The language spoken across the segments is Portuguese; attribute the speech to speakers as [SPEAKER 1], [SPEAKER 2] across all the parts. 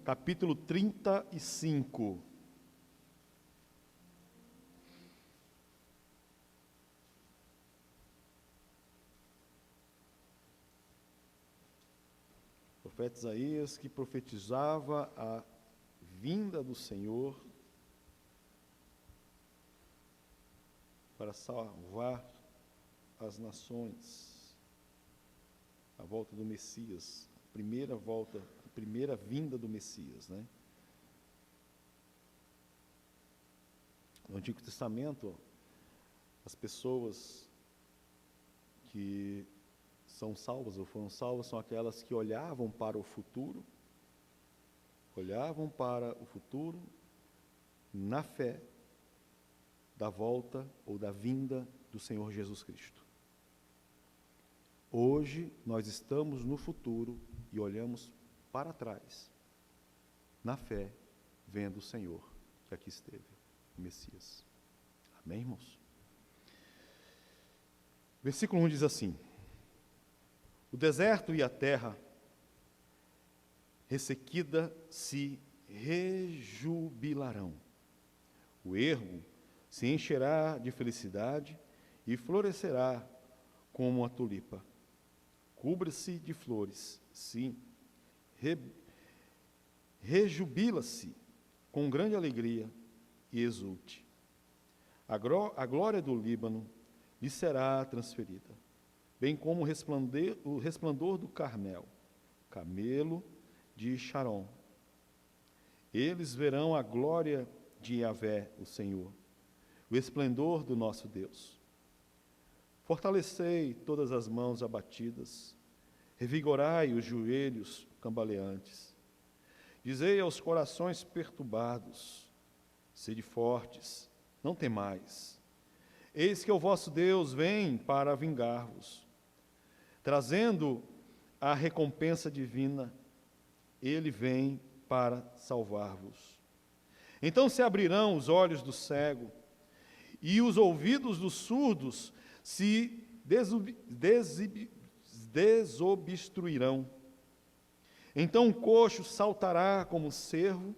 [SPEAKER 1] capítulo 35. O profeta Isaías, que profetizava a vinda do Senhor para salvar as nações, a volta do Messias, a primeira vinda do Messias, né? No Antigo Testamento, as pessoas que são salvas ou foram salvas são aquelas que olhavam para o futuro, na fé da volta ou da vinda do Senhor Jesus Cristo. Hoje, nós estamos no futuro e olhamos para trás, na fé, vendo o Senhor que aqui esteve, o Messias. Amém, irmãos? Versículo 1 diz assim: o deserto e a terra ressequida se rejubilarão. O ermo se encherá de felicidade e florescerá como a tulipa. Cubra-se de flores, sim, rejubila-se com grande alegria e exulte. A glória do Líbano lhe será transferida, bem como o resplendor do Carmelo, camelo de Sharon. Eles verão a glória de Yahvé, o Senhor, o esplendor do nosso Deus. Fortalecei todas as mãos abatidas, revigorai os joelhos cambaleantes. Dizei aos corações perturbados: sede fortes, não temais. Eis que o vosso Deus vem para vingar-vos, trazendo a recompensa divina. Ele vem para salvar-vos. Então se abrirão os olhos do cego, e os ouvidos dos surdos se desobstruirão. Então o coxo saltará como cervo,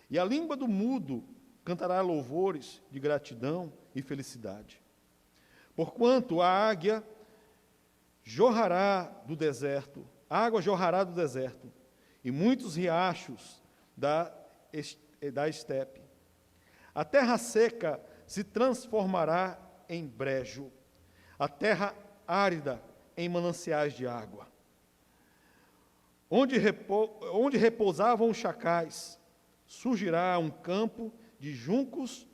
[SPEAKER 1] e a língua do mudo cantará louvores de gratidão e felicidade. Porquanto a água jorrará do deserto, e muitos riachos da estepe. A terra seca se transformará em brejo, a terra árida em mananciais de água. Onde repousavam os chacais, surgirá um campo de juncos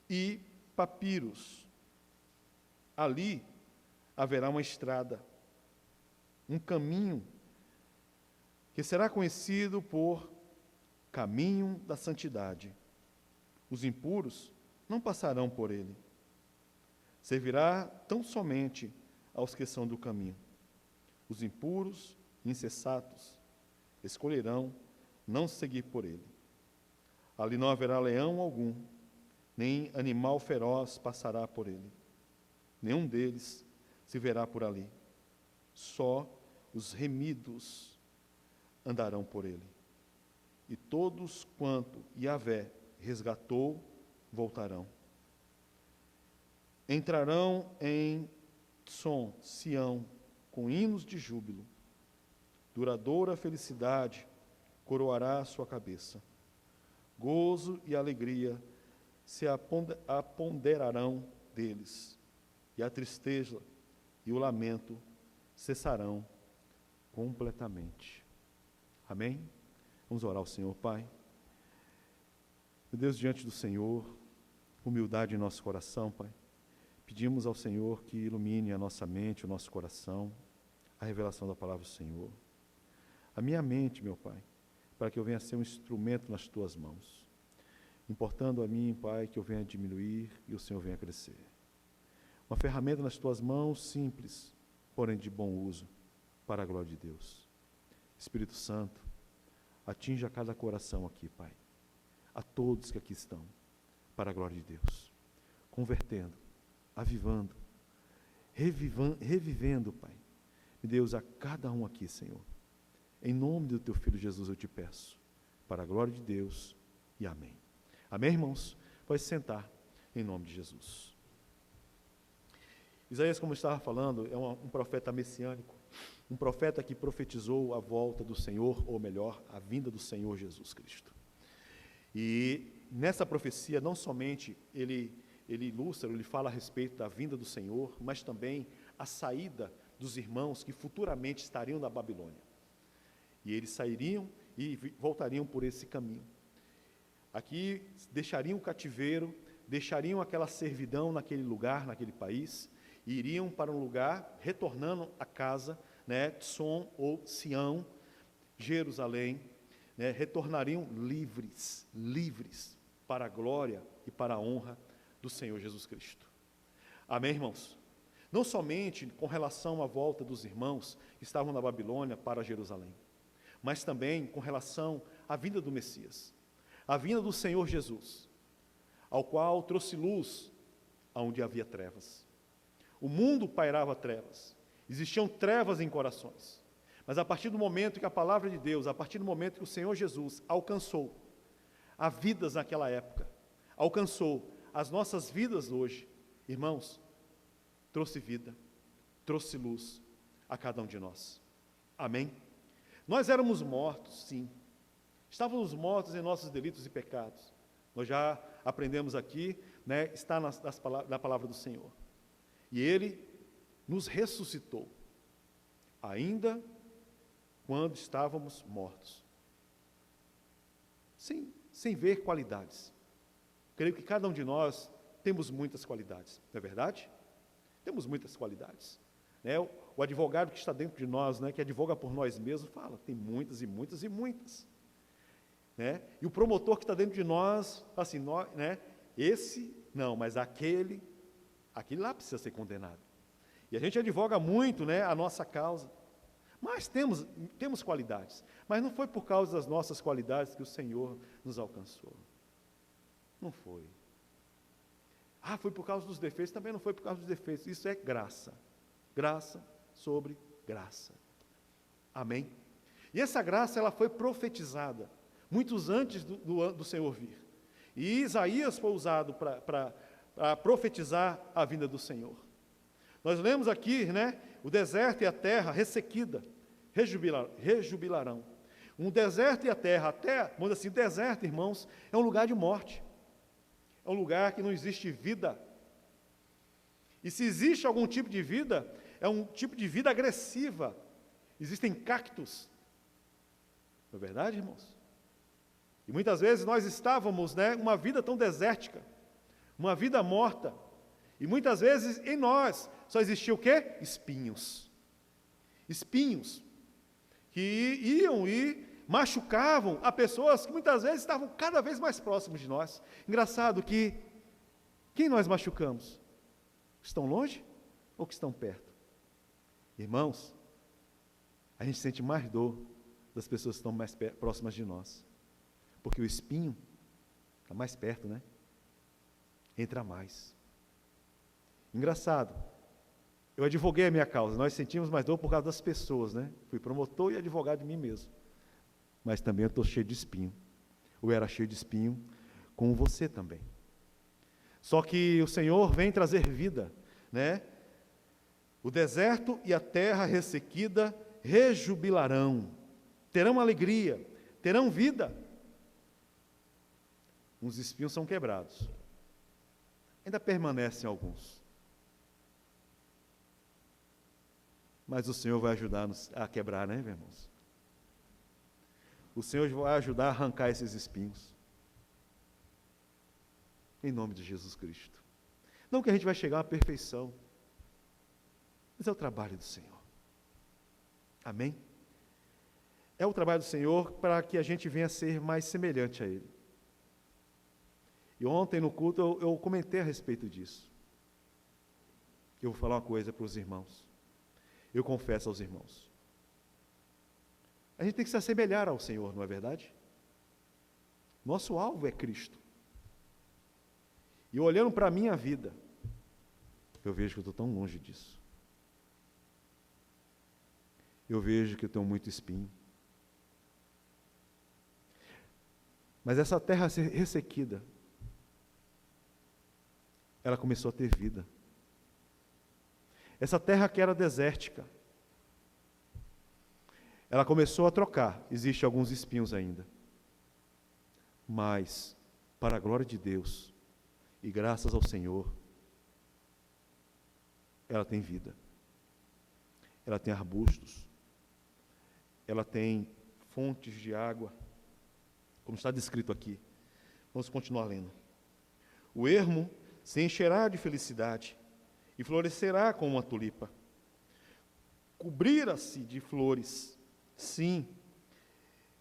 [SPEAKER 1] e papiros. Ali haverá uma estrada, um caminho que será conhecido por caminho da santidade. Os impuros não passarão por ele. Servirá tão somente aos que são do caminho. Os impuros, insensatos, escolherão não seguir por ele. Ali não haverá leão algum, nem animal feroz passará por ele. Nenhum deles se verá por ali. Só os remidos andarão por ele. E todos quanto Yahvé resgatou, voltarão. Entrarão em Sião, com hinos de júbilo. Duradoura felicidade coroará a sua cabeça. Gozo e alegria se apoderarão deles, e a tristeza e o lamento cessarão completamente. Amém? Vamos orar ao Senhor, Pai. Meu Deus, diante do Senhor, humildade em nosso coração, Pai. Pedimos ao Senhor que ilumine a nossa mente, o nosso coração, a revelação da palavra do Senhor. A minha mente, meu Pai, para que eu venha ser um instrumento nas Tuas mãos. Importando a mim, Pai, que eu venha diminuir e o Senhor venha crescer. Uma ferramenta nas Tuas mãos, simples, porém de bom uso, para a glória de Deus. Espírito Santo, atinja cada coração aqui, Pai, a todos que aqui estão, para a glória de Deus, convertendo, avivando, revivendo, Pai, Deus, a cada um aqui, Senhor. Em nome do Teu Filho Jesus eu te peço, para a glória de Deus e amém. Amém, irmãos? Pode se sentar, em nome de Jesus. Isaías, como eu estava falando, é um profeta messiânico, um profeta que profetizou a volta do Senhor, ou melhor, a vinda do Senhor Jesus Cristo. E nessa profecia, não somente ele ilustra, ele fala a respeito da vinda do Senhor, mas também a saída dos irmãos que futuramente estariam na Babilônia. E eles sairiam e voltariam por esse caminho. Aqui deixariam o cativeiro, deixariam aquela servidão naquele lugar, naquele país, e iriam para um lugar, retornando a casa, Tzon ou Sião, Jerusalém, retornariam livres para a glória e para a honra do Senhor Jesus Cristo. Amém, irmãos? Não somente com relação à volta dos irmãos que estavam na Babilônia para Jerusalém, mas também com relação à vinda do Messias, a vinda do Senhor Jesus, ao qual trouxe luz aonde havia trevas. O mundo pairava trevas, existiam trevas em corações, mas a partir do momento que a palavra de Deus, a partir do momento que o Senhor Jesus alcançou a vidas naquela época, alcançou as nossas vidas hoje, irmãos, trouxe vida, trouxe luz a cada um de nós. Amém? Nós éramos mortos, sim. Estávamos mortos em nossos delitos e pecados. Nós já aprendemos aqui, está na palavra do Senhor. E Ele nos ressuscitou, ainda quando estávamos mortos. Sem ver qualidades. Creio que cada um de nós temos muitas qualidades, não é verdade? Temos muitas qualidades. O advogado que está dentro de nós, que advoga por nós mesmos, fala, tem muitas e muitas e muitas. E o promotor que está dentro de nós, fala assim, esse não, mas aquele lá precisa ser condenado. E a gente advoga muito, a nossa causa. Mas temos qualidades. Mas não foi por causa das nossas qualidades que o Senhor nos alcançou. Não foi. Foi por causa dos defeitos? Também não foi por causa dos defeitos. Isso é graça. Graça sobre graça. Amém? E essa graça, ela foi profetizada muitos antes do Senhor vir. E Isaías foi usado para profetizar a vinda do Senhor. Nós lemos aqui, o deserto e a terra ressequida, rejubilarão. Um deserto e a terra, até, vamos dizer assim, deserto, irmãos, é um lugar de morte. É um lugar que não existe vida. E se existe algum tipo de vida, é um tipo de vida agressiva. Existem cactos. Não é verdade, irmãos? E muitas vezes nós estávamos, uma vida tão desértica, uma vida morta. E muitas vezes em nós só existia o quê? Espinhos. Espinhos que iam e machucavam a pessoas que muitas vezes estavam cada vez mais próximos de nós. Engraçado que quem nós machucamos? Estão longe ou que estão perto? Irmãos, a gente sente mais dor das pessoas que estão mais próximas de nós. Porque o espinho está mais perto, entra mais. Engraçado, eu advoguei a minha causa, nós sentimos mais dor por causa das pessoas, Fui promotor e advogado de mim mesmo. Mas também eu estou cheio de espinho. Eu era cheio de espinho com você também. Só que o Senhor vem trazer vida, O deserto e a terra ressequida rejubilarão, terão alegria, terão vida. Uns espinhos são quebrados. Ainda permanecem alguns. Mas o Senhor vai ajudar-nos a quebrar, meus irmãos? O Senhor vai ajudar a arrancar esses espinhos. Em nome de Jesus Cristo. Não que a gente vai chegar à perfeição, mas é o trabalho do Senhor. Amém? É o trabalho do Senhor para que a gente venha a ser mais semelhante a Ele. E ontem no culto eu comentei a respeito disso. Eu vou falar uma coisa para os irmãos. Eu confesso aos irmãos. A gente tem que se assemelhar ao Senhor, não é verdade? Nosso alvo é Cristo. E olhando para a minha vida, eu vejo que eu estou tão longe disso. Eu vejo que eu tenho muito espinho. Mas essa terra ressequida, ela começou a ter vida. Essa terra que era desértica, ela começou a trocar. Existem alguns espinhos ainda. Mas, para a glória de Deus, e graças ao Senhor, ela tem vida. Ela tem arbustos. Ela tem fontes de água, como está descrito aqui. Vamos continuar lendo. O ermo se encherá de felicidade e florescerá como uma tulipa. Cobrira-se de flores, sim,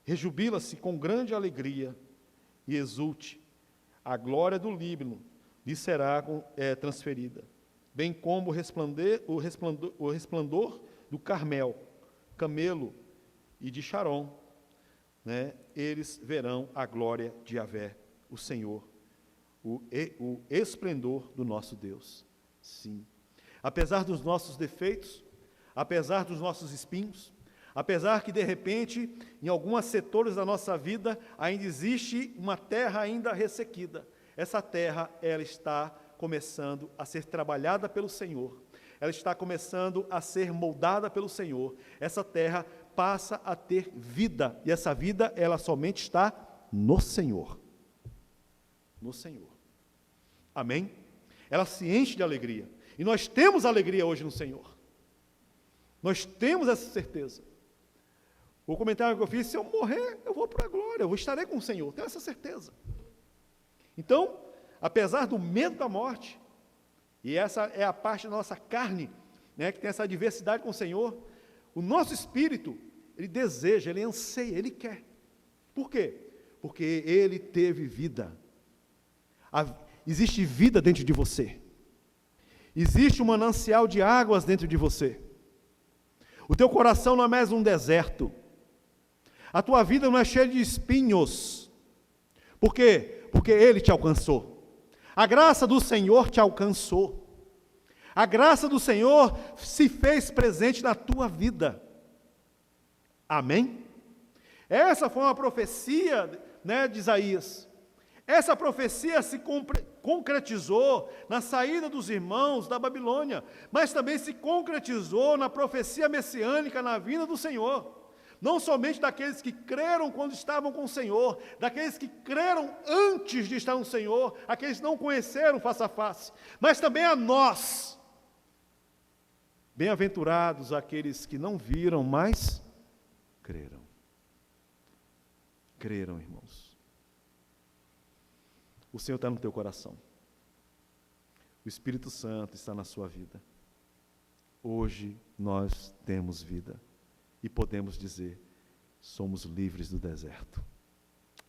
[SPEAKER 1] rejubila-se com grande alegria e exulte. A glória do Líbano lhe será transferida, bem como o resplandor do Carmel, Camelo e de Sharon, né? Eles verão a glória de Yahvé, o Senhor, o esplendor do nosso Deus. Sim. Apesar dos nossos defeitos, apesar dos nossos espinhos, apesar que, de repente, em alguns setores da nossa vida, ainda existe uma terra ainda ressequida. Essa terra, ela está começando a ser trabalhada pelo Senhor. Ela está começando a ser moldada pelo Senhor. Essa terra passa a ter vida. E essa vida, ela somente está no Senhor. No Senhor. Amém? Ela se enche de alegria. E nós temos alegria hoje no Senhor. Nós temos essa certeza. O comentário que eu fiz, se eu morrer, eu vou para a glória, eu estarei com o Senhor, tenho essa certeza. Então, apesar do medo da morte, e essa é a parte da nossa carne, né, que tem essa diversidade com o Senhor, o nosso espírito, ele deseja, ele anseia, ele quer. Por quê? Porque ele teve vida. Existe vida dentro de você. Existe um manancial de águas dentro de você. O teu coração não é mais um deserto. A tua vida não é cheia de espinhos. Por quê? Porque Ele te alcançou. A graça do Senhor te alcançou. A graça do Senhor se fez presente na tua vida. Amém? Essa foi uma profecia, né, de Isaías. Essa profecia se concretizou na saída dos irmãos da Babilônia, mas também se concretizou na profecia messiânica na vinda do Senhor. Não somente daqueles que creram quando estavam com o Senhor, daqueles que creram antes de estar no Senhor, aqueles que não conheceram face a face, mas também a nós. Bem-aventurados aqueles que não viram, mas creram. Creram, irmãos. O Senhor está no teu coração. O Espírito Santo está na sua vida. Hoje nós temos vida. E podemos dizer, somos livres do deserto.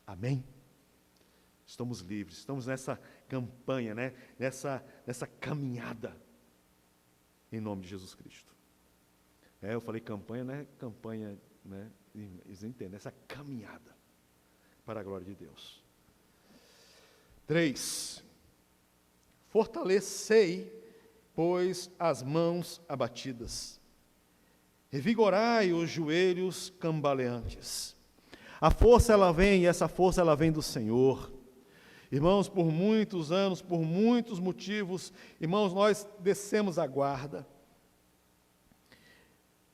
[SPEAKER 1] Amém? Estamos livres, estamos nessa campanha, né? nessa caminhada, em nome de Jesus Cristo. Eu falei campanha, não é campanha, né? Eles entendem, essa caminhada, para a glória de Deus. 3. Fortalecei, pois, as mãos abatidas. Revigorai os joelhos cambaleantes. A força ela vem, e essa força ela vem do Senhor. Irmãos, por muitos anos, por muitos motivos, irmãos, nós descemos a guarda.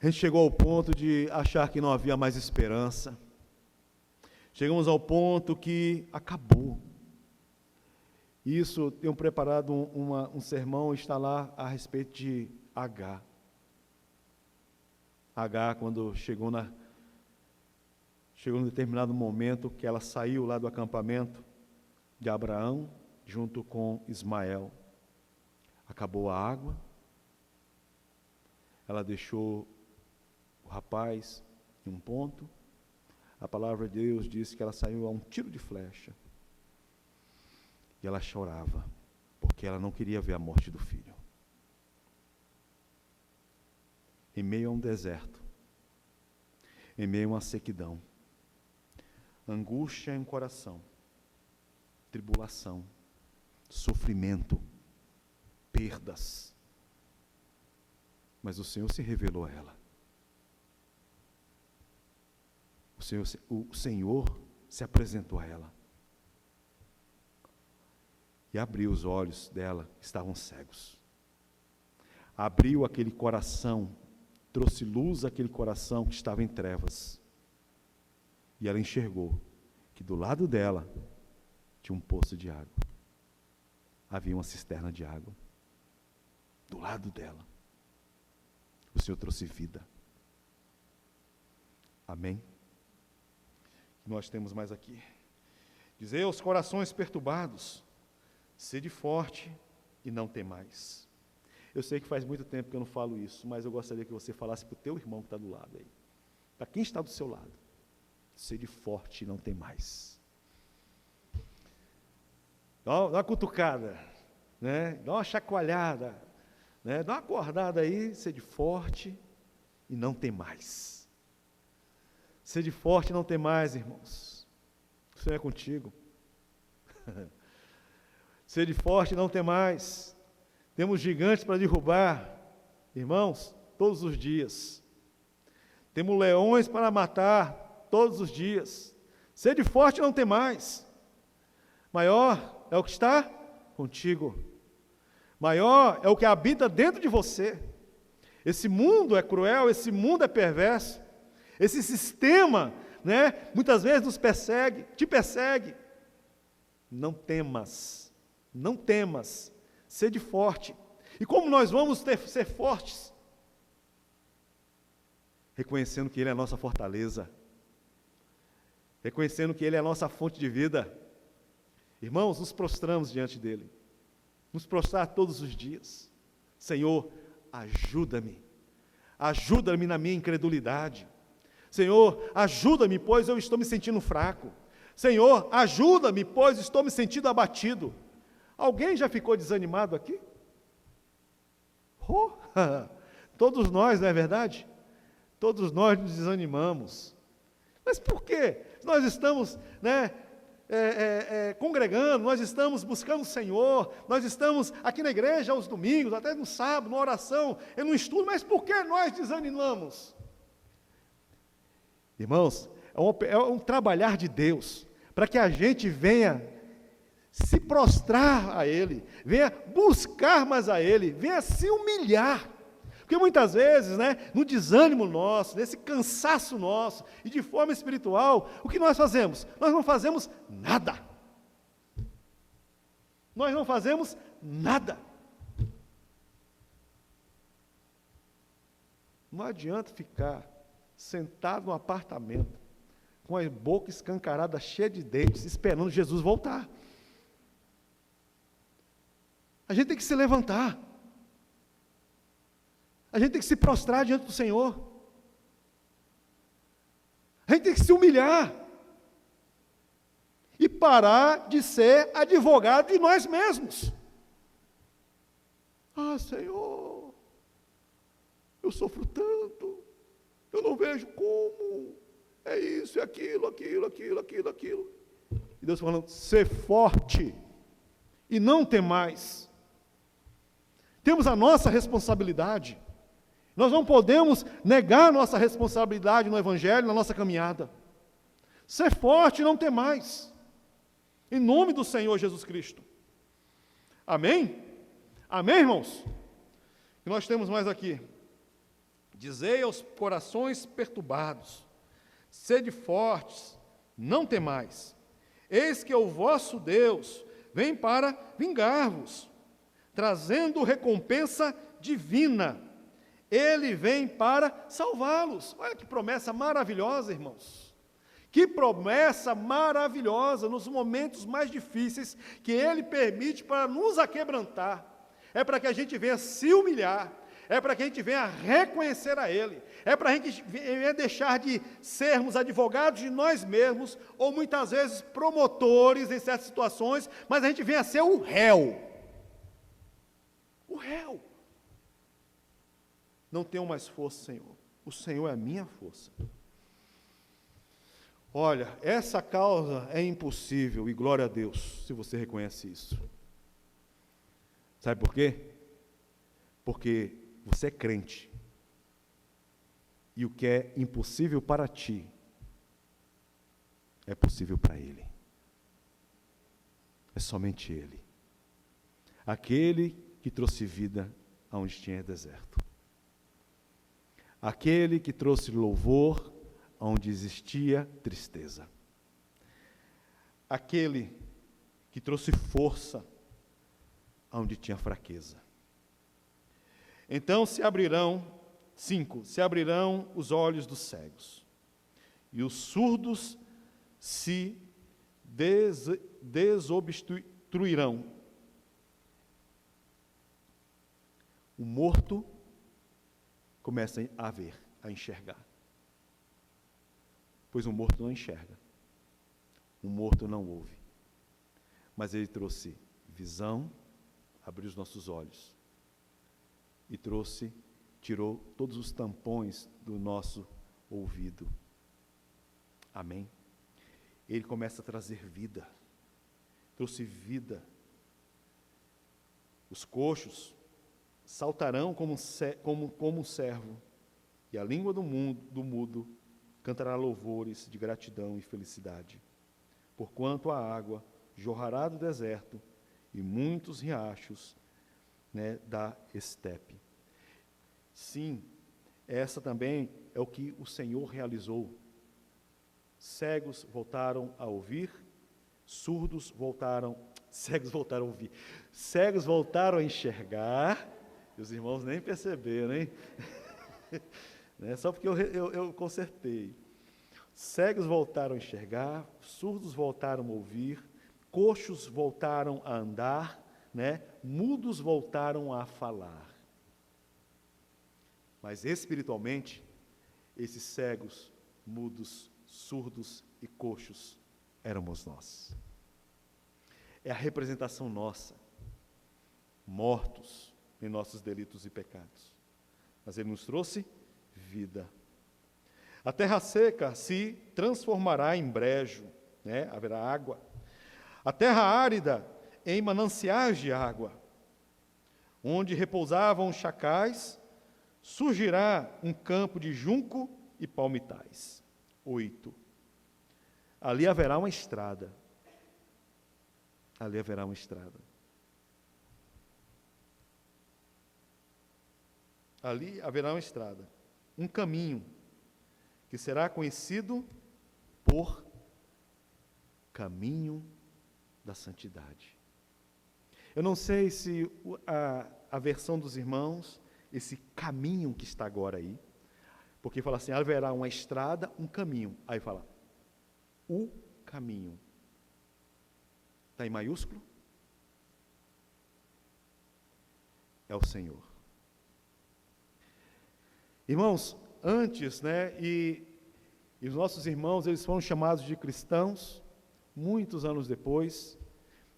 [SPEAKER 1] A gente chegou ao ponto de achar que não havia mais esperança. Chegamos ao ponto que acabou. Isso, tenho preparado um sermão, está lá a respeito de Agar. Agar, quando chegou num determinado momento que ela saiu lá do acampamento de Abraão, junto com Ismael. Acabou a água, ela deixou o rapaz em um ponto, a palavra de Deus diz que ela saiu a um tiro de flecha, e ela chorava, porque ela não queria ver a morte do filho. Em meio a um deserto, em meio a uma sequidão, angústia em um coração, tribulação, sofrimento, perdas. Mas o Senhor se revelou a ela. O Senhor se apresentou a ela. e abriu os olhos dela, que estavam cegos. Abriu aquele coração, trouxe luz àquele coração que estava em trevas. E ela enxergou que do lado dela tinha um poço de água. Havia uma cisterna de água. Do lado dela. O Senhor trouxe vida. Amém? Nós temos mais aqui. Dizer aos corações perturbados: sede forte e não temais. Eu sei que faz muito tempo que eu não falo isso, mas eu gostaria que você falasse para o teu irmão que está do lado aí. Para quem está do seu lado: sede forte e não temais. Dá uma cutucada, né? Dá uma chacoalhada, né? Dá uma acordada aí, sede forte e não temais. Sede forte e não temais, irmãos. O Senhor é contigo. Sede forte e não temais. Temos gigantes para derrubar, irmãos, todos os dias. Temos leões para matar todos os dias. Sede forte e não temais. Maior é o que está contigo. Maior é o que habita dentro de você. Esse mundo é cruel, esse mundo é perverso. Esse sistema, né, muitas vezes nos persegue, te persegue. Não temas, não temas, sede forte. E como nós vamos ser fortes? Reconhecendo que Ele é a nossa fortaleza, reconhecendo que Ele é a nossa fonte de vida. Irmãos, nos prostramos diante dEle, nos prostrar todos os dias. Senhor, ajuda-me na minha incredulidade. Senhor, ajuda-me, pois eu estou me sentindo fraco. Senhor, ajuda-me, pois estou me sentindo abatido. Alguém já ficou desanimado aqui? Oh, todos nós, não é verdade? Todos nós nos desanimamos. Mas por quê? Nós estamos, né, congregando, nós estamos buscando o Senhor, nós estamos aqui na igreja aos domingos, até no sábado, na oração, e no estudo, mas por que nós desanimamos? Irmãos, é um trabalhar de Deus, para que a gente venha se prostrar a Ele, venha buscar mais a Ele, venha se humilhar. Porque muitas vezes, né, no desânimo nosso, nesse cansaço nosso, e de forma espiritual, o que nós fazemos? Nós não fazemos nada. Nós não fazemos nada. Não adianta ficar sentado no apartamento, com a boca escancarada, cheia de dentes, esperando Jesus voltar. A gente tem que se levantar. A gente tem que se prostrar diante do Senhor. A gente tem que se humilhar. E parar de ser advogado de nós mesmos. Ah, Senhor, eu sofro tanto. Eu não vejo como, é isso, é aquilo. E Deus falando: ser forte e não temais. Temos a nossa responsabilidade. Nós não podemos negar a nossa responsabilidade no Evangelho, na nossa caminhada. Ser forte e não temais. Em nome do Senhor Jesus Cristo. Amém? Amém, irmãos? E nós temos mais aqui. Dizei aos corações perturbados: sede fortes, não temais. Eis que o vosso Deus vem para vingar-vos, trazendo recompensa divina. Ele vem para salvá-los. Olha que promessa maravilhosa, irmãos. Que promessa maravilhosa nos momentos mais difíceis que Ele permite para nos aquebrantar. É para que a gente venha se humilhar. É para que a gente venha reconhecer a Ele. É para a gente venha deixar de sermos advogados de nós mesmos, ou muitas vezes promotores em certas situações, mas a gente venha ser o réu. O réu. Não tenho mais força, Senhor. O Senhor é a minha força. Olha, essa causa é impossível, e glória a Deus, se você reconhece isso. Sabe por quê? Porque você é crente. E o que é impossível para ti, é possível para Ele. É somente Ele. aquele que trouxe vida aonde tinha deserto. Aquele que trouxe louvor onde existia tristeza. Aquele que trouxe força onde tinha fraqueza. Então se abrirão os olhos dos cegos, e os surdos se desobstruirão. O morto começa a ver, a enxergar. Pois o morto não enxerga, o morto não ouve. Mas ele trouxe visão, abriu os nossos olhos e tirou todos os tampões do nosso ouvido. Amém? Ele começa a trazer vida, trouxe vida. Os coxos saltarão como um servo, e a língua do mudo cantará louvores de gratidão e felicidade. Porquanto a água jorrará do deserto, e muitos riachos, da estepe. Sim, essa também é o que o Senhor realizou. Cegos voltaram a ouvir, cegos voltaram a ouvir, cegos voltaram a enxergar, e os irmãos nem perceberam, hein? Só porque eu consertei. Cegos voltaram a enxergar, surdos voltaram a ouvir, coxos voltaram a andar, mudos voltaram a falar. Mas espiritualmente, esses cegos, mudos, surdos e coxos éramos nós. É a representação nossa, mortos em nossos delitos e pecados. Mas Ele nos trouxe vida. A terra seca se transformará em brejo, haverá água. A terra árida em mananciais de água. Onde repousavam os chacais, surgirá um campo de junco e palmitais. 8. Ali haverá uma estrada. Ali haverá uma estrada. Ali haverá uma estrada, um caminho, que será conhecido por caminho da santidade. Eu não sei se a versão dos irmãos, esse caminho que está agora aí, porque fala assim, haverá uma estrada, um caminho. Aí fala, o caminho. Está em maiúsculo? É o Senhor. Irmãos, antes, e os nossos irmãos, eles foram chamados de cristãos, muitos anos depois,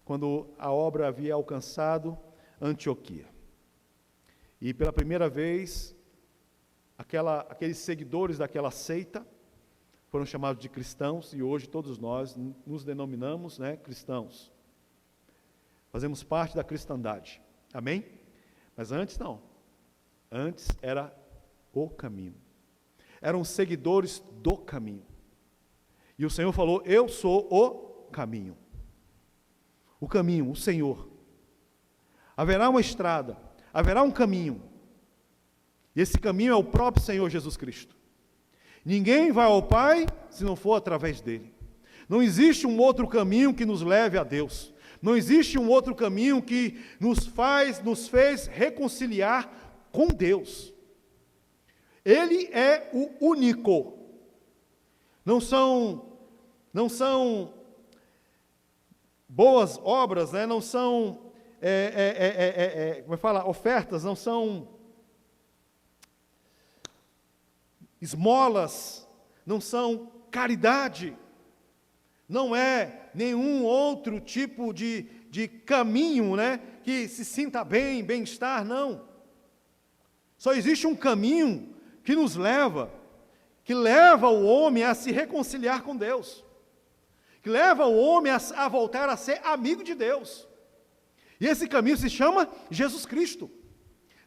[SPEAKER 1] quando a obra havia alcançado Antioquia. E pela primeira vez, aqueles seguidores daquela seita foram chamados de cristãos, e hoje todos nós nos denominamos cristãos. Fazemos parte da cristandade. Amém? Mas antes não. Antes era o caminho. Eram seguidores do caminho. E o Senhor falou, eu sou o caminho. O caminho, o Senhor. Haverá uma estrada, haverá um caminho. E esse caminho é o próprio Senhor Jesus Cristo. Ninguém vai ao Pai se não for através dele. Não existe um outro caminho que nos leve a Deus. Não existe um outro caminho que nos fez reconciliar com Deus. Ele é o único. Não são boas obras, não são como fala, ofertas, não são esmolas, não são caridade, não é nenhum outro tipo de caminho, que se sinta bem, bem-estar, não. Só existe um caminho que nos leva, que leva o homem a se reconciliar com Deus, que leva o homem a voltar a ser amigo de Deus. E esse caminho se chama Jesus Cristo.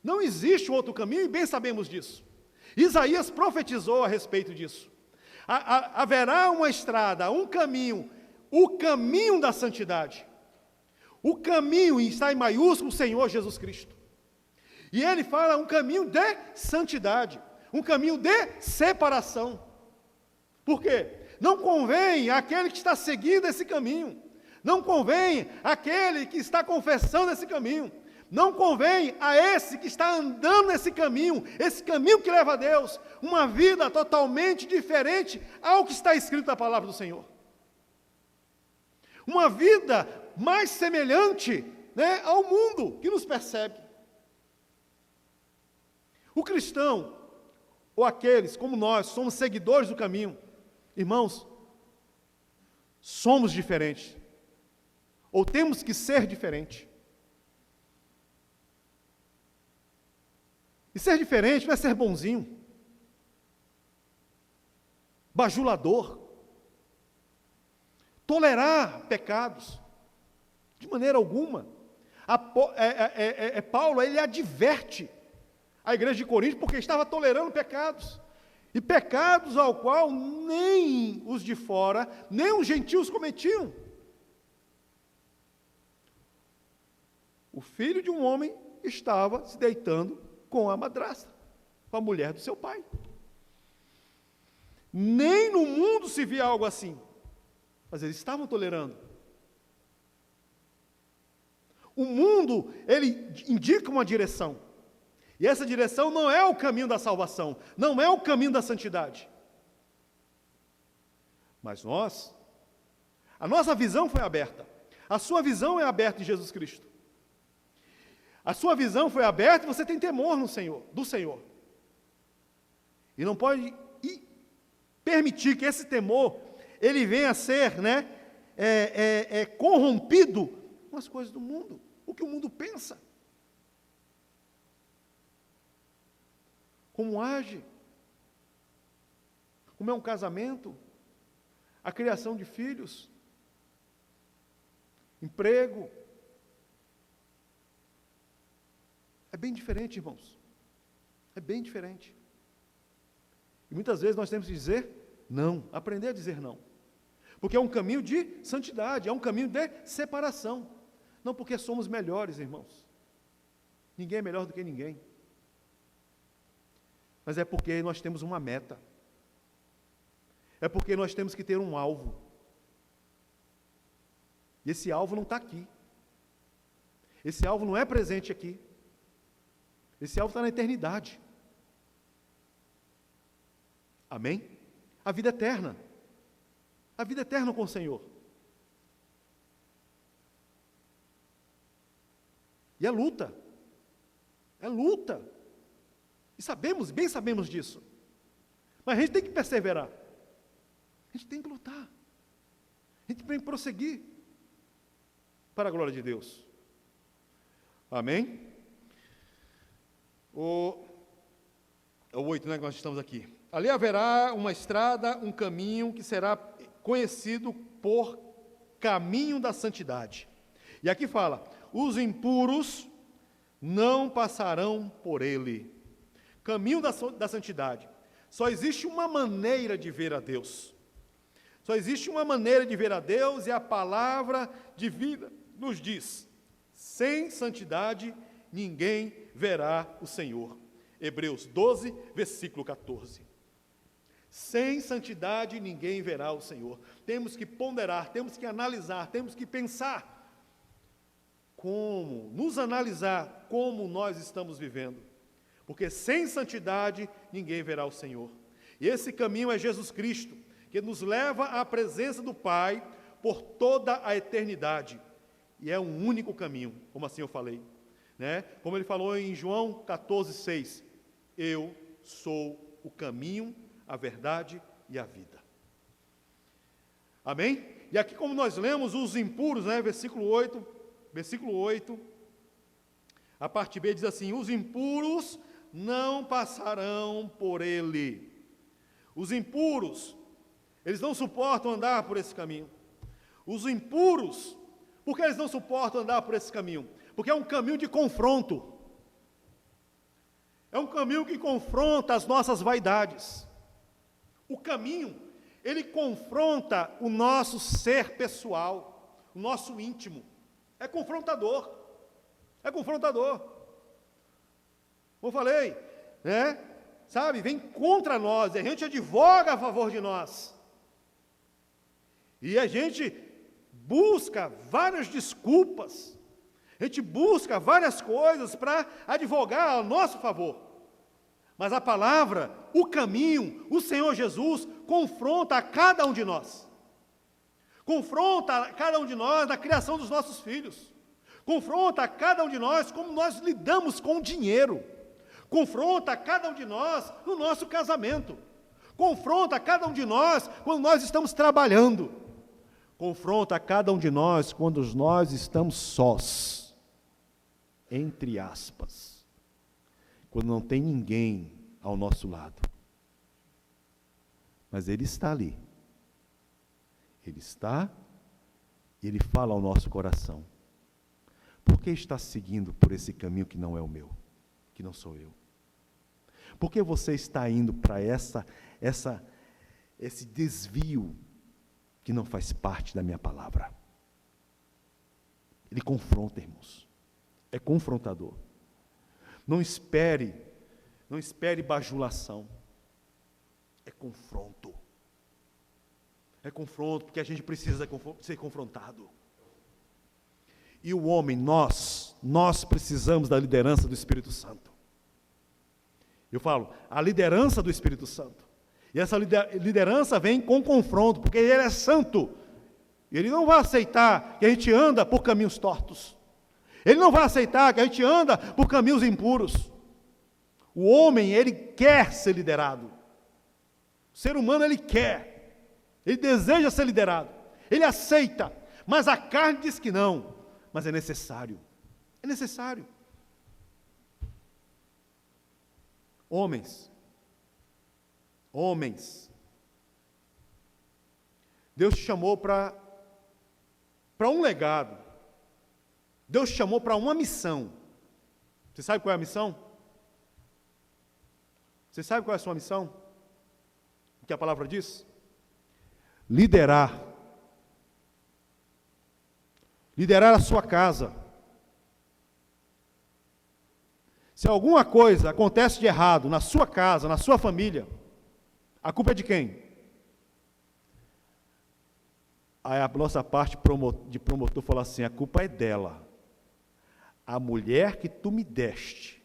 [SPEAKER 1] Não existe outro caminho, e bem sabemos disso. Isaías profetizou a respeito disso. Haverá uma estrada, um caminho, o caminho da santidade. O caminho está em maiúsculo, o Senhor Jesus Cristo. E ele fala um caminho de santidade, um caminho de separação. Por quê? Não convém àquele que está seguindo esse caminho, não convém àquele que está confessando esse caminho, não convém a esse que está andando nesse caminho, esse caminho que leva a Deus, uma vida totalmente diferente ao que está escrito na palavra do Senhor. Uma vida mais semelhante, né, ao mundo que nos persegue. O cristão, ou aqueles como nós, somos seguidores do caminho, irmãos, somos diferentes, ou temos que ser diferentes. E ser diferente não é ser bonzinho, bajulador, tolerar pecados, de maneira alguma. Paulo, ele adverte a igreja de Corinto porque estava tolerando pecados, e pecados ao qual nem os de fora, nem os gentios cometiam. O filho de um homem estava se deitando com a madrasta, com a mulher do seu pai. Nem no mundo se via algo assim, mas eles estavam tolerando. O mundo, ele indica uma direção, e essa direção não é o caminho da salvação, não é o caminho da santidade. Mas a nossa visão foi aberta, a sua visão é aberta em Jesus Cristo. A sua visão foi aberta e você tem temor no Senhor, do Senhor. E não pode permitir que esse temor, ele venha a ser, corrompido com as coisas do mundo, o que o mundo pensa. Como age, como é um casamento, a criação de filhos, emprego. É bem diferente, irmãos. É bem diferente. E muitas vezes nós temos que dizer não, aprender a dizer não. Porque é um caminho de santidade, é um caminho de separação. Não porque somos melhores, irmãos. Ninguém é melhor do que ninguém. Mas é porque nós temos uma meta. É porque nós temos que ter um alvo. E esse alvo não está aqui. Esse alvo não é presente aqui. Esse alvo está na eternidade. Amém? A vida eterna. A vida eterna com o Senhor. E é luta. É luta. E bem sabemos disso. Mas a gente tem que perseverar. A gente tem que lutar. A gente tem que prosseguir para a glória de Deus. Amém? O 8, né, que nós estamos aqui. Ali haverá uma estrada, um caminho que será conhecido por caminho da santidade. E aqui fala, os impuros não passarão por ele. Caminho da santidade. Só existe uma maneira de ver a Deus. Só existe uma maneira de ver a Deus, e a palavra de vida nos diz: sem santidade ninguém verá o Senhor. Hebreus 12, versículo 14. Sem santidade ninguém verá o Senhor. Temos que ponderar, temos que analisar, temos que pensar nos analisar como nós estamos vivendo. Porque sem santidade ninguém verá o Senhor. E esse caminho é Jesus Cristo, que nos leva à presença do Pai por toda a eternidade. E é um único caminho, como assim eu falei. Como ele falou em João 14,6. Eu sou o caminho, a verdade e a vida. Amém? E aqui, como nós lemos, os impuros, versículo 8, a parte B diz assim: os impuros não passarão por ele. Os impuros, eles não suportam andar por esse caminho. Os impuros, por que eles não suportam andar por esse caminho? Porque é um caminho de confronto. É um caminho que confronta as nossas vaidades. O caminho, ele confronta o nosso ser pessoal, o nosso íntimo. É confrontador. É confrontador. Como eu falei, né? Sabe, vem contra nós, a gente advoga a favor de nós. E a gente busca várias desculpas, a gente busca várias coisas para advogar a nosso favor. Mas a palavra, o caminho, o Senhor Jesus confronta a cada um de nós. Confronta a cada um de nós na criação dos nossos filhos. Confronta a cada um de nós como nós lidamos com o dinheiro. Confronta a cada um de nós no nosso casamento. Confronta a cada um de nós quando nós estamos trabalhando. Confronta a cada um de nós quando nós estamos sós, entre aspas, quando não tem ninguém ao nosso lado. Mas Ele está ali. Ele está, Ele fala ao nosso coração. Por que está seguindo por esse caminho que não é o meu, que não sou eu? Por que você está indo para esse desvio que não faz parte da minha palavra? Ele confronta, irmãos. É confrontador. Não espere bajulação. É confronto. É confronto, porque a gente precisa ser confrontado. E o homem, nós precisamos da liderança do Espírito Santo. Eu falo, a liderança do Espírito Santo. E essa liderança vem com confronto, porque Ele é santo. Ele não vai aceitar que a gente anda por caminhos tortos. Ele não vai aceitar que a gente anda por caminhos impuros. O homem, ele quer ser liderado. O ser humano, ele quer. Ele deseja ser liderado. Ele aceita. Mas a carne diz que não. Mas é necessário. É necessário. Homens. Deus te chamou para um legado. Deus te chamou para uma missão. Você sabe qual é a missão? Você sabe qual é a sua missão? O que a palavra diz? Liderar. Liderar a sua casa. Se alguma coisa acontece de errado na sua casa, na sua família, a culpa é de quem? Aí a nossa parte de promotor fala assim, a culpa é dela. A mulher que tu me deste.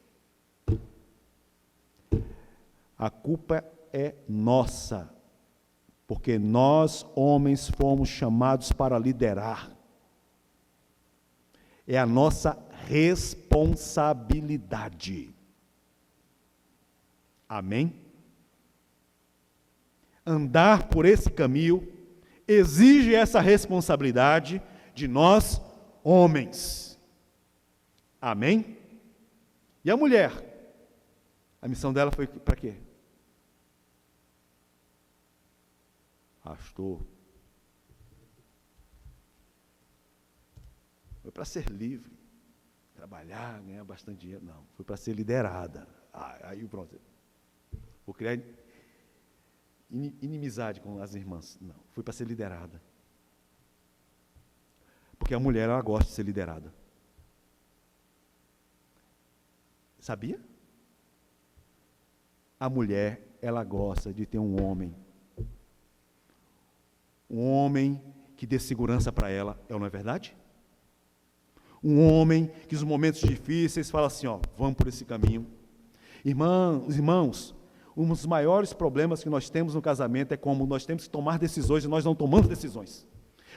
[SPEAKER 1] A culpa é nossa. Porque nós, homens, fomos chamados para liderar. É a nossa responsabilidade. Amém? Andar por esse caminho exige essa responsabilidade de nós, homens. Amém? E a mulher? A missão dela foi para quê? Pastor. Foi para ser livre, trabalhar, ganhar bastante dinheiro. Não, foi para ser liderada. Aí pronto. Vou criar inimizade com as irmãs. Não, foi para ser liderada. Porque a mulher, ela gosta de ser liderada. Sabia? A mulher, ela gosta de ter um homem que dê segurança para ela, não é verdade? Um homem que nos momentos difíceis fala assim, vamos por esse caminho. Irmãos, um dos maiores problemas que nós temos no casamento é como nós temos que tomar decisões e nós não tomamos decisões.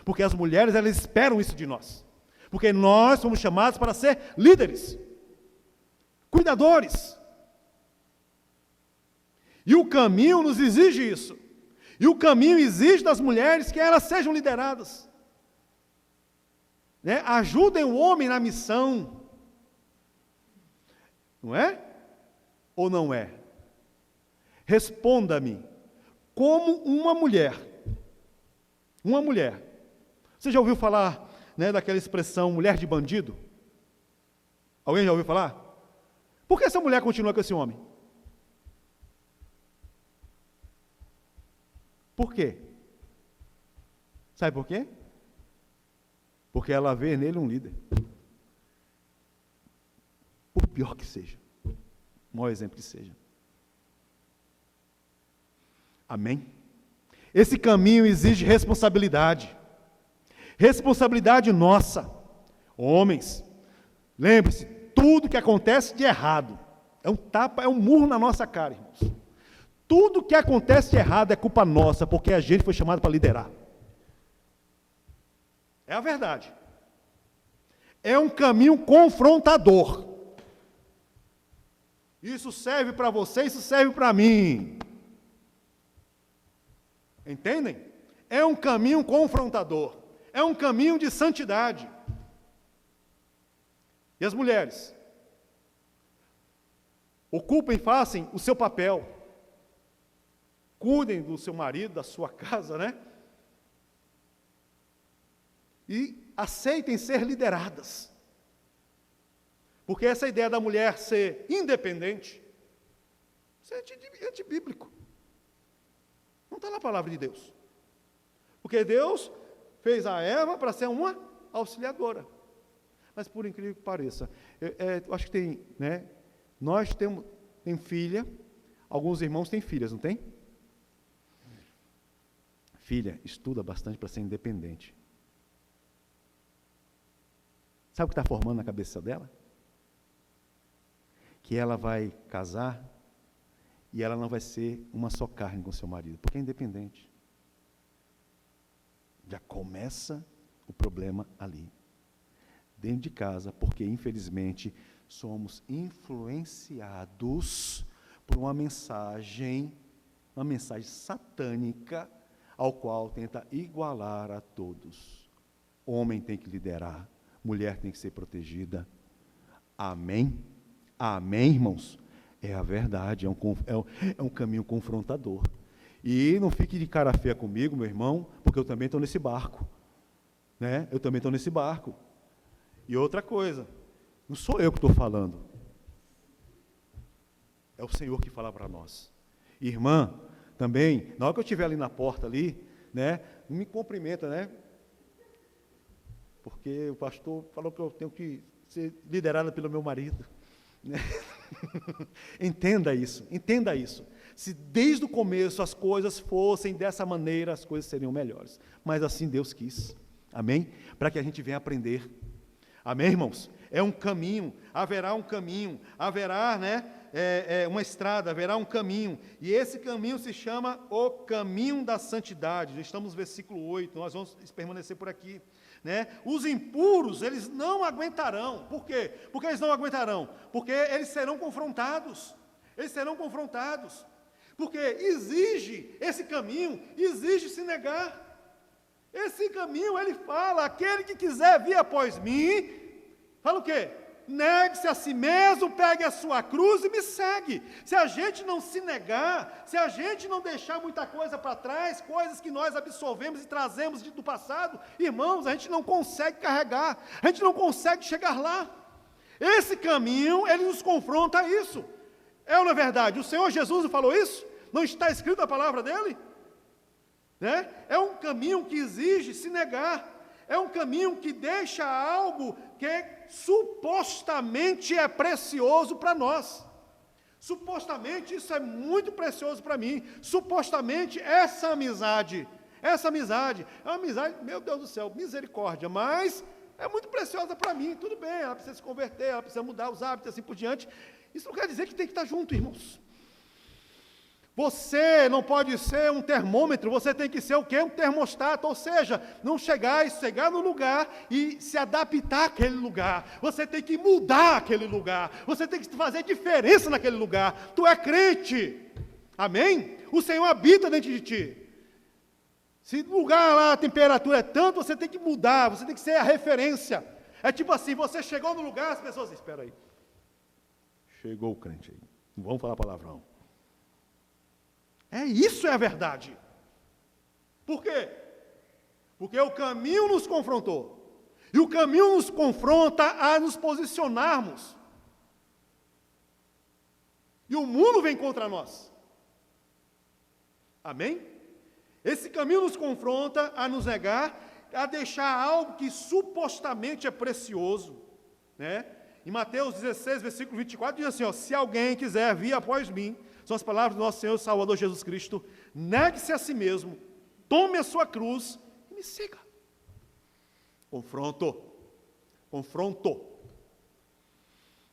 [SPEAKER 1] Porque as mulheres, elas esperam isso de nós. Porque nós somos chamados para ser líderes, cuidadores. E o caminho nos exige isso. E o caminho exige das mulheres que elas sejam lideradas. Né? Ajudem o homem na missão. Não é? Ou não é? Responda-me, como uma mulher. Uma mulher. Você já ouviu falar, né, daquela expressão mulher de bandido? Alguém já ouviu falar? Por que essa mulher continua com esse homem? Por quê? Sabe por quê?
[SPEAKER 2] Porque ela vê nele um líder. Por pior que seja. O maior exemplo que seja. Amém? Esse caminho exige responsabilidade. Responsabilidade nossa. Homens, lembre-se, tudo que acontece de errado é um tapa, é um murro na nossa cara, irmãos. Tudo que acontece de errado é culpa nossa, porque a gente foi chamado para liderar. É a verdade. É um caminho confrontador. Isso serve para você, isso serve para mim. Entendem? É um caminho confrontador. É um caminho de santidade. E as mulheres? Ocupem, façam o seu papel. Cuidem do seu marido, da sua casa, né? E aceitem ser lideradas. Porque essa ideia da mulher ser independente, isso é antibíblico. Não está na palavra de Deus. Porque Deus fez a Eva para ser uma auxiliadora. Mas por incrível que pareça, eu acho que tem, né? Nós temos filha, alguns irmãos têm filhas, não tem? Filha, estuda bastante para ser independente. Sabe o que está formando na cabeça dela? Que ela vai casar e ela não vai ser uma só carne com seu marido, porque é independente. Já começa o problema ali. Dentro de casa, porque infelizmente somos influenciados por uma mensagem satânica, ao qual tenta igualar a todos. Homem tem que liderar, mulher tem que ser protegida. Amém? Amém, irmãos? É a verdade, é um caminho confrontador. E não fique de cara feia comigo, meu irmão, porque eu também estou nesse barco. Né? Eu também estou nesse barco. E outra coisa, não sou eu que estou falando. É o Senhor que fala para nós. Irmã, também, na hora que eu estiver ali na porta ali, né, não me cumprimenta, né? Porque o pastor falou que eu tenho que ser liderada pelo meu marido. Né? Entenda isso, entenda isso. Se desde o começo as coisas fossem dessa maneira, as coisas seriam melhores. Mas assim Deus quis. Amém? Para que a gente venha aprender. Amém, irmãos? É um caminho, haverá um caminho, haverá, né, uma estrada, haverá um caminho. E esse caminho se chama o caminho da santidade. Já estamos no versículo 8, nós vamos permanecer por aqui. Né? Os impuros, eles não aguentarão. Por quê? Porque eles não aguentarão. Porque eles serão confrontados. Eles serão confrontados. Porque esse caminho, exige se negar. Esse caminho, ele fala, aquele que quiser vir após mim, fala o quê? Negue-se a si mesmo, pegue a sua cruz e me segue. Se a gente não se negar, se a gente não deixar muita coisa para trás, coisas que nós absorvemos e trazemos do passado, irmãos, a gente não consegue carregar, a gente não consegue chegar lá. Esse caminho, ele nos confronta a isso. É ou não é verdade? O Senhor Jesus não falou isso? Não está escrito na palavra dele? Né? É um caminho que exige se negar. É um caminho que deixa algo que supostamente é precioso para nós. Supostamente isso é muito precioso para mim. Supostamente essa amizade é uma amizade, meu Deus do céu, misericórdia, mas é muito preciosa para mim. Tudo bem, ela precisa se converter, ela precisa mudar os hábitos, assim por diante. Isso não quer dizer que tem que estar junto, irmãos. Você não pode ser um termômetro, você tem que ser o quê? Um termostato, ou seja, não chegar no lugar e se adaptar àquele lugar. Você tem que mudar aquele lugar, você tem que fazer diferença naquele lugar. Tu é crente, amém? O Senhor habita dentro de ti. Se no lugar lá a temperatura é tanto, você tem que mudar, você tem que ser a referência. É tipo assim, você chegou no lugar, as pessoas dizem, espera aí. Chegou o crente aí, não vamos falar palavrão. Isso é a verdade. Por quê? Porque o caminho nos confrontou. E o caminho nos confronta a nos posicionarmos. E o mundo vem contra nós. Amém? Esse caminho nos confronta a nos negar,
[SPEAKER 1] a deixar algo que supostamente é precioso, né? Em Mateus 16, versículo 24, diz assim, ó, se alguém quiser vir após mim, são as palavras do nosso Senhor e Salvador Jesus Cristo, negue-se a si mesmo, tome a sua cruz e me siga. Confronto. Confronto.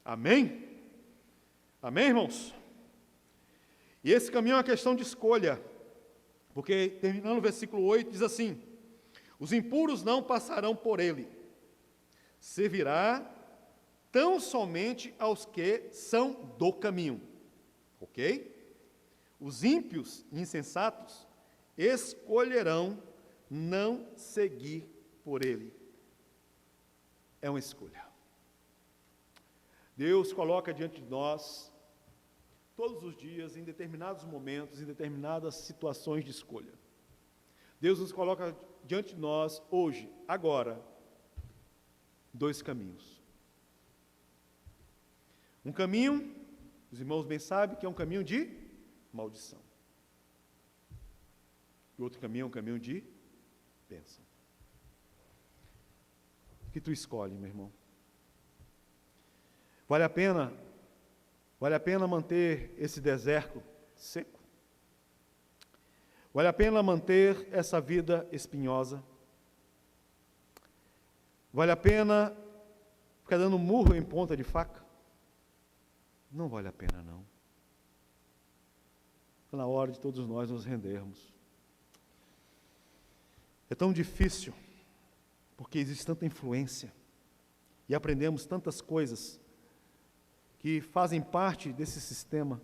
[SPEAKER 1] Amém? Amém, irmãos? E esse caminho é uma questão de escolha, porque terminando o versículo 8, diz assim, os impuros não passarão por ele, servirá tão somente aos que são do caminho. Ok? Os ímpios e insensatos escolherão não seguir por ele. É uma escolha. Deus coloca diante de nós, todos os dias, em determinados momentos, em determinadas situações de escolha. Deus nos coloca diante de nós, hoje, agora, dois caminhos. Um caminho, os irmãos bem sabem, que é um caminho de maldição. E outro caminho é um caminho de bênção. O que tu escolhe, meu irmão? Vale a pena manter esse deserto seco? Vale a pena manter essa vida espinhosa? Vale a pena ficar dando murro em ponta de faca? Não vale a pena, não. Está na hora de todos nós nos rendermos. É tão difícil, porque existe tanta influência, e aprendemos tantas coisas que fazem parte desse sistema,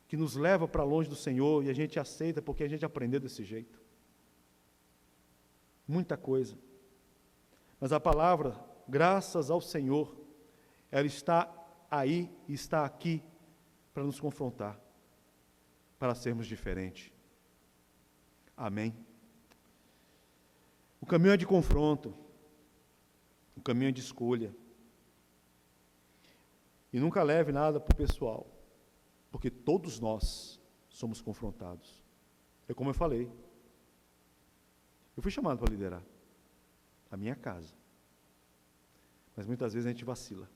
[SPEAKER 1] que nos leva para longe do Senhor, e a gente aceita porque a gente aprendeu desse jeito. Muita coisa. Mas a palavra, graças ao Senhor, ela está aí e está aqui para nos confrontar, para sermos diferentes. Amém? O caminho é de confronto, o caminho é de escolha. E nunca leve nada para o pessoal, porque todos nós somos confrontados. É como eu falei, eu fui chamado para liderar a minha casa, mas muitas vezes a gente vacila.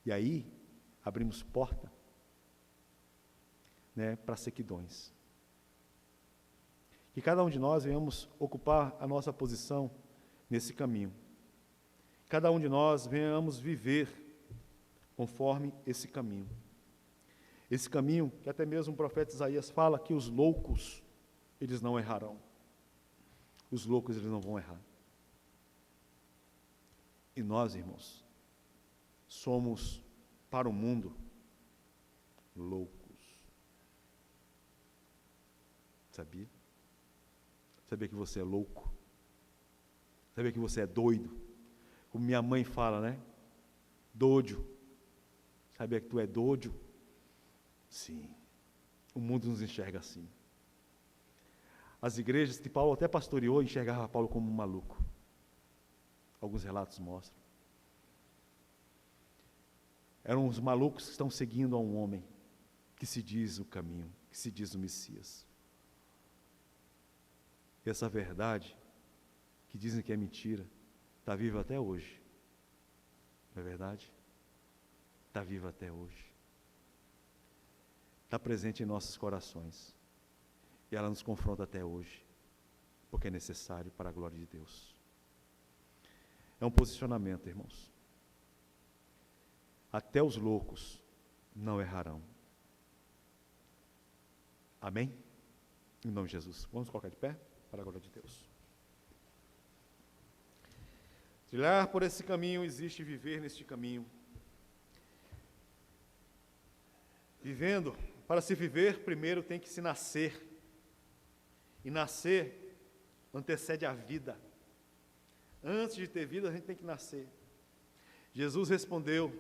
[SPEAKER 1] E aí, abrimos porta, né, para sequidões. Que cada um de nós venhamos ocupar a nossa posição nesse caminho. Cada um de nós venhamos viver conforme esse caminho. Esse caminho que até mesmo o profeta Isaías fala que os loucos, eles não errarão. Os loucos, eles não vão errar. E nós, irmãos, somos, para o mundo, loucos. Sabia? Sabia que você é louco? Sabia que você é doido? Como minha mãe fala, né? Doido. Sabia que tu é doido? Sim. O mundo nos enxerga assim. As igrejas que Paulo até pastoreou enxergavam Paulo como um maluco. Alguns relatos mostram. Eram os malucos que estão seguindo a um homem que se diz o caminho, que se diz o Messias. E essa verdade, que dizem que é mentira, está viva até hoje. Não é verdade? Está viva até hoje. Está presente em nossos corações. E ela nos confronta até hoje, porque é necessário para a glória de Deus. É um posicionamento, irmãos. Até os loucos não errarão. Amém? Em nome de Jesus. Vamos colocar de pé para a glória de Deus. Trilhar por esse caminho existe viver neste caminho. Vivendo, para se viver, primeiro tem que se nascer. E nascer antecede a vida. Antes de ter vida, a gente tem que nascer. Jesus respondeu,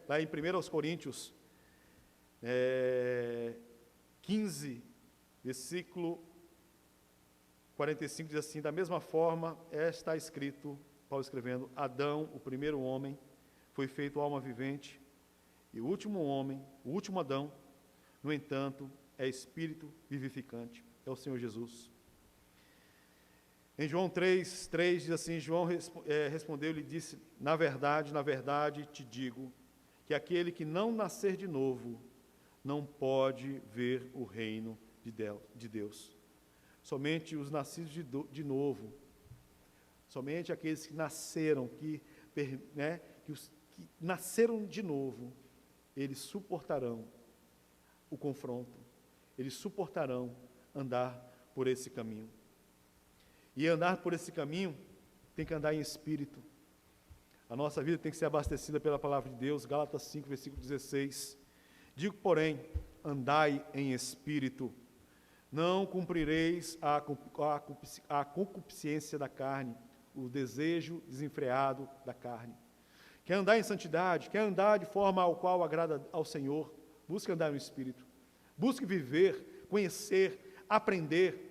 [SPEAKER 1] lá em 1 Coríntios 15, versículo 45, diz assim, da mesma forma, está escrito, Paulo escrevendo, Adão, o primeiro homem, foi feito alma vivente, e o último homem, o último Adão, no entanto, é espírito vivificante, é o Senhor Jesus. Em João 3:3 diz assim, João respondeu-lhe e disse, na verdade te digo, que aquele que não nascer de novo, não pode ver o reino de Deus. Somente os nascidos de novo, somente aqueles que nasceram, que nasceram de novo, eles suportarão o confronto, eles suportarão andar por esse caminho. E andar por esse caminho tem que andar em espírito. A nossa vida tem que ser abastecida pela palavra de Deus, Gálatas 5, versículo 16. Digo, porém, andai em espírito, não cumprireis a concupiscência da carne, o desejo desenfreado da carne. Quer andar em santidade, quer andar de forma ao qual agrada ao Senhor, busque andar no espírito. Busque viver, conhecer, aprender,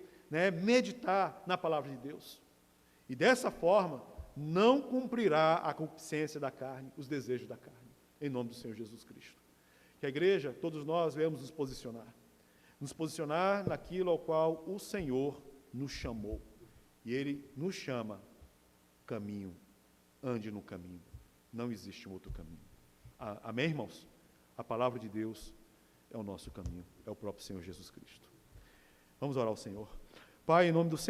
[SPEAKER 1] meditar na palavra de Deus. E dessa forma, não cumprirá a concupiscência da carne, os desejos da carne, em nome do Senhor Jesus Cristo. Que a igreja, todos nós, venhamos nos posicionar naquilo ao qual o Senhor nos chamou. E Ele nos chama caminho, ande no caminho. Não existe um outro caminho. Amém, irmãos? A palavra de Deus é o nosso caminho, é o próprio Senhor Jesus Cristo. Vamos orar ao Senhor. Pai, em nome do Senhor.